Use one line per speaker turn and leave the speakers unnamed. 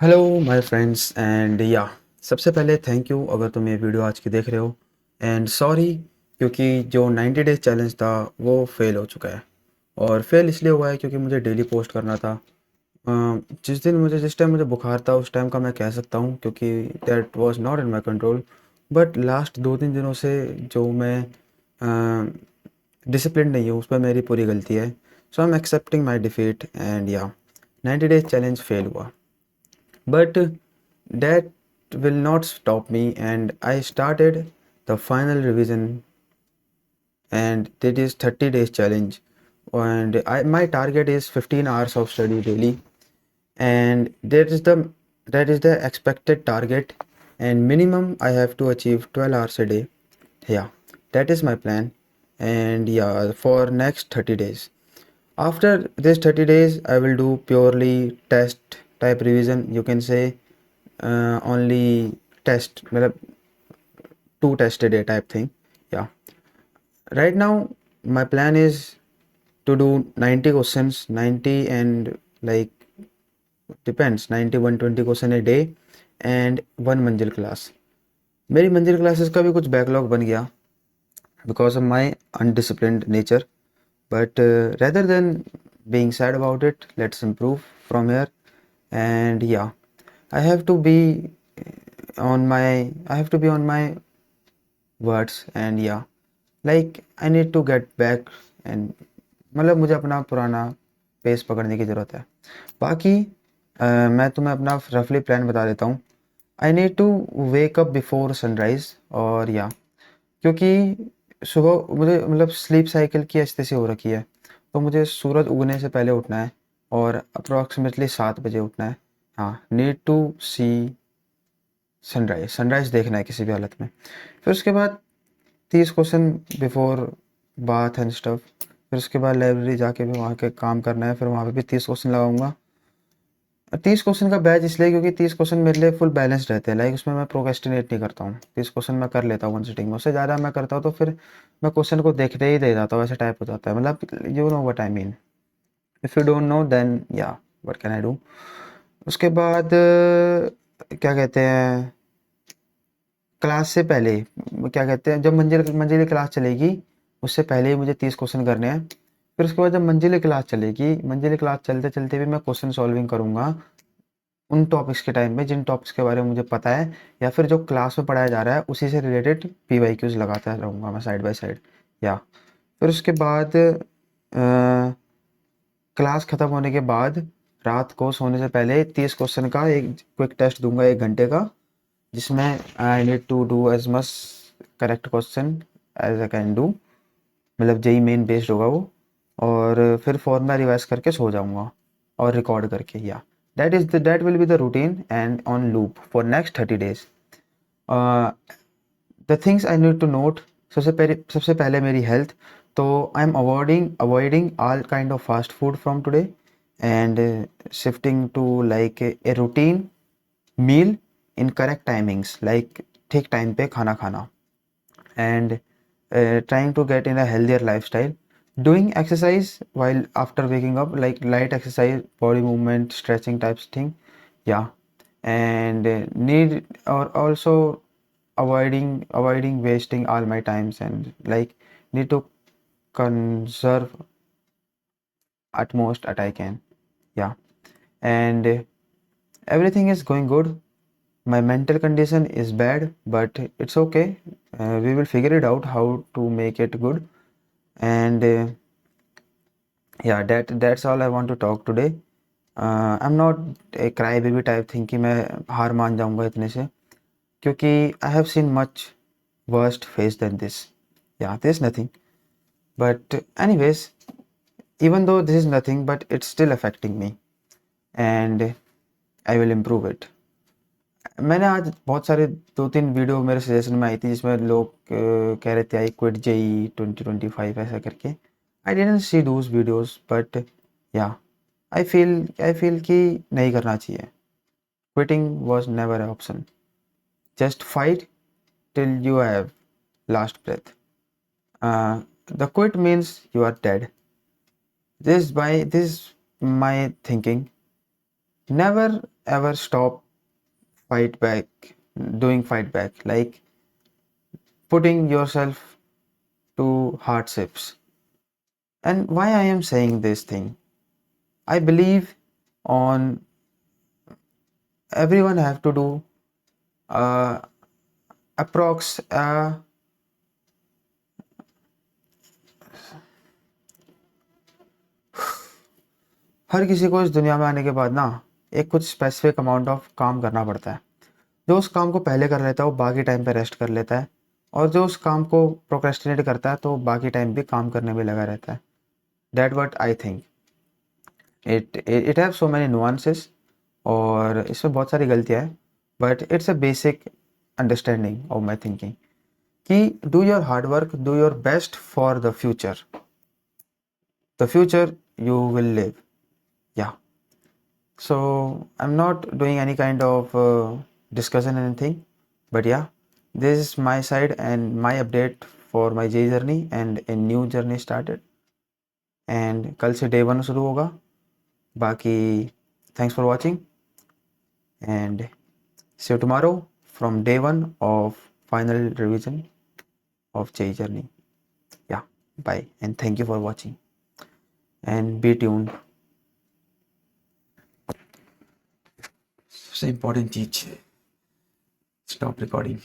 Hello my friends and या सबसे पहले थैंक यू अगर तुम ये वीडियो आज की देख रहे हो एंड सॉरी क्योंकि जो 90 डेज चैलेंज था वो फेल हो चुका है। और फेल इसलिए हुआ है क्योंकि मुझे डेली पोस्ट करना था। जिस टाइम मुझे बुखार था उस टाइम का मैं कह सकता हूँ क्योंकि that was not in my control. But last 2-3 दिनों से जो मैं डिसिप्लिन नहीं हूँ उस पर मेरी पूरी गलती है। So I am accepting my defeat and या 90 डेज चैलेंज फेल हुआ। But that will not stop me, and I started the final revision, and that is 30 days challenge. And my target is 15 hours of study daily, and that is the expected target, and minimum I have to achieve 12 hours a day. Yeah, that is my plan, and yeah, for next 30 days. After this 30 days, I will do purely test type revision. You can say only test, मतलब two test a day type thing. Yeah. Right now, my plan is to do 90 questions, 90 and like depends 90 120 question a day and one मंजिल class. मेरी मंजिल classes का भी कुछ backlog बन गया because of my undisciplined nature. But rather than being sad about it, let's improve from here. And yeah, I have to be on my words and yeah, like I need to get back and मतलब मुझे अपना पुराना pace पकड़ने की ज़रूरत है। बाकी मैं तुम्हें अपना रफली प्लान बता देता हूँ। I need to wake up before sunrise और या क्योंकि सुबह मुझे मतलब स्लीप साइकिल की ऐसी हो रखी है, तो मुझे सूरज उगने से पहले उठना है और अप्रॉक्सीमेटली 7 बजे उठना है। हाँ, need to see sunrise, sunrise देखना है किसी भी हालत में। फिर उसके बाद 30 question before bath and stuff. फिर उसके बाद लाइब्रेरी जाके भी वहाँ के काम करना है, फिर वहाँ पे भी 30 क्वेश्चन लगाऊंगा। 30 क्वेश्चन का बैच इसलिए क्योंकि 30 क्वेश्चन मेरे लिए फुल बैलेंस रहते हैं, लाइक उसमें मैं प्रोक्रेस्टिनेट नहीं करता हूँ। 30 क्वेश्चन मैं कर लेता हूँ वन सिटिंग में, उससे ज़्यादा मैं करता हूँ तो फिर मैं क्वेश्चन को देखते ही दे जाता हूँ, ऐसा टाइप हो जाता है। मतलब you know what I mean. If you don't know then yeah what can I do. उसके बाद क्या कहते हैं, क्लास से पहले क्या कहते हैं, जब मंजिल क्लास चलेगी उससे पहले ही मुझे 30 क्वेश्चन करने हैं। फिर उसके बाद जब मंजिल क्लास चलेगी, मंजिल क्लास चलते चलते भी मैं क्वेश्चन सॉल्विंग करूँगा उन टॉपिक्स के टाइम में जिन टॉपिक्स के बारे में मुझे पता है, या फिर जो क्लास में पढ़ाया जा रहा है उसी से रिलेटेड PYQs लगाता रहूँगा मैं साइड बाय साइड। या फिर उसके बाद क्लास ख़त्म होने के बाद रात को सोने से पहले 30 क्वेश्चन का एक क्विक टेस्ट दूंगा 1 घंटे का, जिसमें I need to do as much correct question as I can do. मतलब जेई मेन बेस्ड होगा वो। और फिर फॉर्मूला रिवाइज करके सो जाऊंगा और रिकॉर्ड करके। Yeah that will be the routine and on loop for next 30 days। The things I need to note. सबसे पहले मेरी हेल्थ। तो I am avoiding all kind of fast food from today and shifting to like a routine meal in correct timings, like ठीक time पे खाना खाना and trying to get in a healthier lifestyle, doing exercise while after waking up, like light exercise, body movement, stretching types thing. Yeah. And need or also avoiding wasting all my times and like need to conserve at most that I can. Yeah. And everything is going good. My mental condition is bad, but it's okay. We will figure it out how to make it good. And yeah, that's all I want to talk today. I'm not a crybaby type thing कि मैं हार मान जाऊंगा इतने से, क्योंकि I have seen much worst face than this. Yeah, there's nothing. But anyways, even though this is nothing, but it's still affecting me, and I will improve it. मैंने आज बहुत सारे 2-3 वीडियो मेरे सजेशन में आई थी जिसमें लोग कह रहे थे आई क्विट जेई 2025 ऐसा करके। I didn't see those videos, but yeah I feel कि नहीं करना चाहिए। Quitting was never an option. Just fight till you have last breath. The quit means you are dead. This my thinking. Never ever stop fight back, doing fight back, like putting yourself to hardships. And why I am saying this thing? I believe on everyone have to do uh, approx हर किसी को इस दुनिया में आने के बाद ना एक कुछ स्पेसिफिक अमाउंट ऑफ काम करना पड़ता है। जो उस काम को पहले कर लेता है वो बाकी टाइम पे रेस्ट कर लेता है, और जो उस काम को प्रोक्रेस्टिनेट करता है तो बाकी टाइम भी काम करने में लगा रहता है। That what I think. It have so many nuances, और इसमें बहुत सारी गलतियाँ हैं, but it's a basic understanding of my thinking कि do your hard work, do your best for the future you will live. Yeah. So I'm not doing any kind of discussion anything, but yeah, this is my side and my update for my J journey, and a new journey started, and कल से day 1 शुरू होगा। बाकी thanks for watching, and see you tomorrow from day 1 of final revision of J journey. Yeah, bye and thank you for watching and be tuned. सबसे important चीज, stop recording.